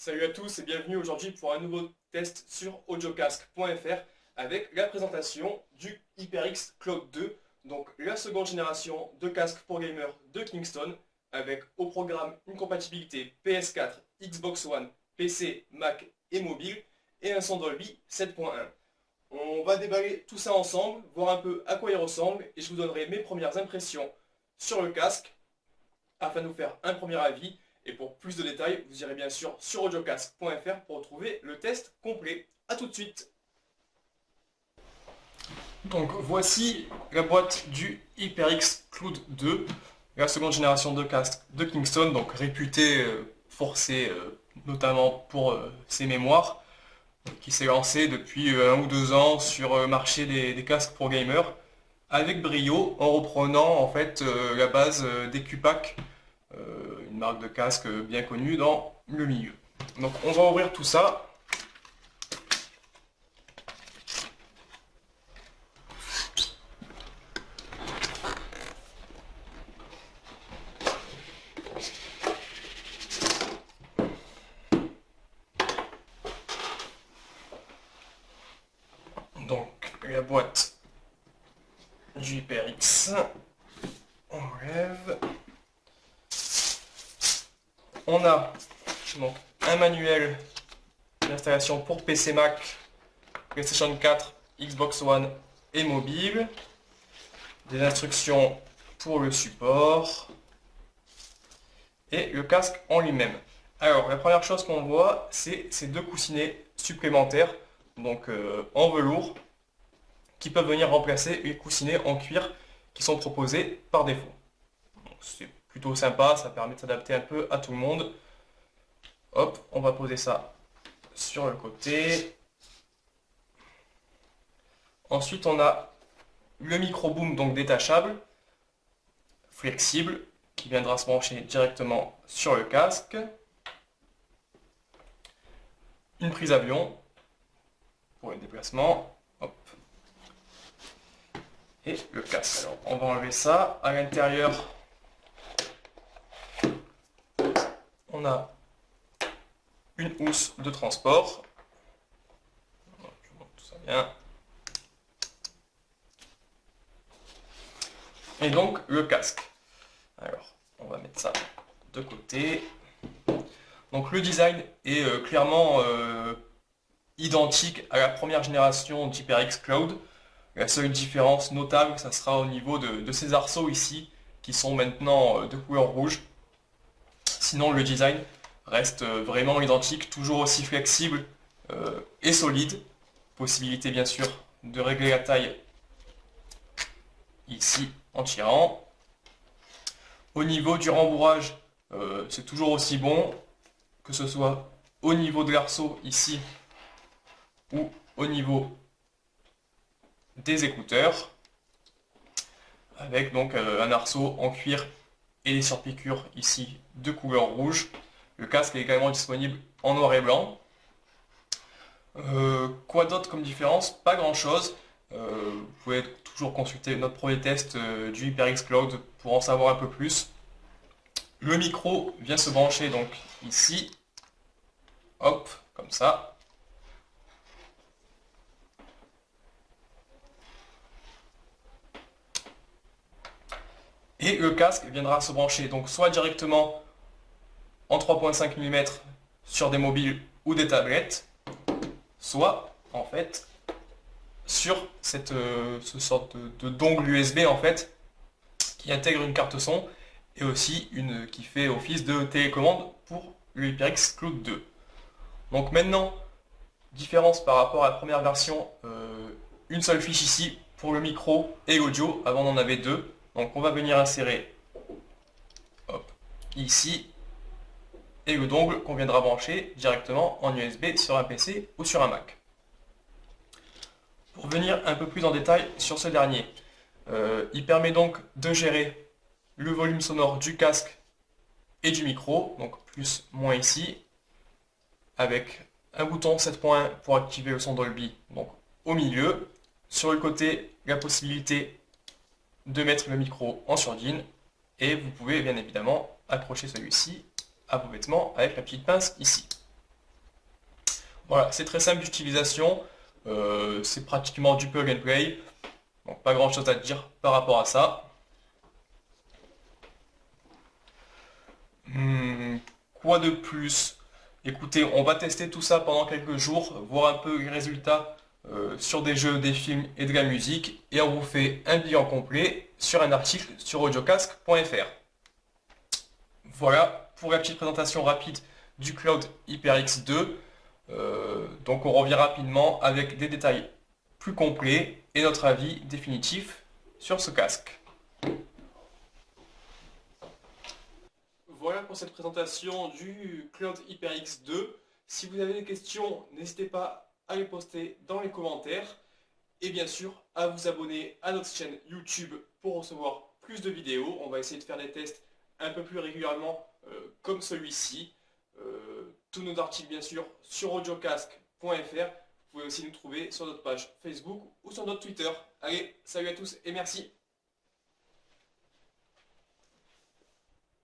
Salut à tous et bienvenue aujourd'hui pour un nouveau test sur audiocasque.fr avec la présentation du HyperX Cloud 2, donc la seconde génération de casque pour gamers de Kingston, avec au programme une compatibilité PS4, Xbox One, PC, Mac et mobile, et un son Dolby 7.1. On va déballer tout ça ensemble, voir un peu à quoi il ressemble, et je vous donnerai mes premières impressions sur le casque, afin de vous faire un premier avis. Et pour plus de détails, vous irez bien sûr sur audiocasque.fr pour retrouver le test complet. A tout de suite. Donc voici la boîte du HyperX Cloud 2, la seconde génération de casque de Kingston, donc réputé forcé notamment pour ses mémoires, qui s'est lancé depuis 1 ou 2 ans sur le marché des casques pour gamers, avec brio, en reprenant en fait la base des QPAC, une marque de casque bien connue dans le milieu. Donc on va ouvrir tout ça. Donc la boîte du HyperX, on enlève. On a donc un manuel d'installation pour PC Mac, PlayStation 4, Xbox One et mobile. Des instructions pour le support. Et le casque en lui-même. Alors la première chose qu'on voit, c'est ces deux coussinets supplémentaires, donc en velours, qui peuvent venir remplacer les coussinets en cuir qui sont proposés par défaut. C'est plutôt sympa, ça permet de s'adapter un peu à tout le monde. Hop, on va poser ça sur le côté. Ensuite, on a le micro boom, donc détachable, flexible, qui viendra se brancher directement sur le casque. Une prise avion pour les déplacements. Hop. Et le casque. Alors, on va enlever ça. À l'intérieur, on a une housse de transport. Je vous montre tout ça bien. Et donc le casque. Alors, on va mettre ça de côté. Donc le design est clairement identique à la première génération d'HyperX Cloud. La seule différence notable, ça sera au niveau de ces arceaux ici, qui sont maintenant de couleur rouge. Sinon, le design reste vraiment identique, toujours aussi flexible et solide. Possibilité bien sûr de régler la taille ici en tirant. Au niveau du rembourrage, c'est toujours aussi bon, que ce soit au niveau de l'arceau ici ou au niveau des écouteurs, avec donc un arceau en cuir et des surpiqûres ici de couleur rouge. Le casque est également disponible en noir et blanc. Quoi d'autre comme différence? Pas grand chose. Vous pouvez toujours consulter notre premier test du HyperX Cloud pour en savoir un peu plus. Le micro vient se brancher donc ici. Hop, comme ça. Et le casque viendra se brancher donc soit directement en 3.5 mm sur des mobiles ou des tablettes, soit en fait sur ce sorte de dongle USB en fait qui intègre une carte son et aussi une qui fait office de télécommande pour le HyperX Cloud 2. Donc maintenant, différence par rapport à la première version, une seule fiche ici pour le micro et l'audio, avant on en avait deux. Donc on va venir insérer hop, ici et le dongle qu'on viendra brancher directement en USB sur un PC ou sur un Mac. Pour venir un peu plus en détail sur ce dernier, il permet donc de gérer le volume sonore du casque et du micro, donc plus, moins ici, avec un bouton 7.1 pour activer le son Dolby, donc au milieu. Sur le côté, la possibilité de mettre le micro en sourdine et vous pouvez bien évidemment accrocher celui-ci à vos vêtements avec la petite pince ici. Voilà, c'est très simple d'utilisation, c'est pratiquement du plug and play, donc pas grand chose à dire par rapport à ça. Quoi de plus? Écoutez, on va tester tout ça pendant quelques jours, voir un peu les résultats sur des jeux, des films et de la musique, et on vous fait un bilan complet sur un article sur audiocasque.fr. Voilà pour la petite présentation rapide du Cloud HyperX 2. Donc on revient rapidement avec des détails plus complets et notre avis définitif sur ce casque. Voilà pour cette présentation du Cloud HyperX 2. Si vous avez des questions, n'hésitez pas à les poster dans les commentaires. Et bien sûr, à vous abonner à notre chaîne YouTube pour recevoir plus de vidéos. On va essayer de faire des tests un peu plus régulièrement comme celui-ci. Tous nos articles bien sûr sur audiocasque.fr. Vous pouvez aussi nous trouver sur notre page Facebook ou sur notre Twitter. Allez, salut à tous et merci.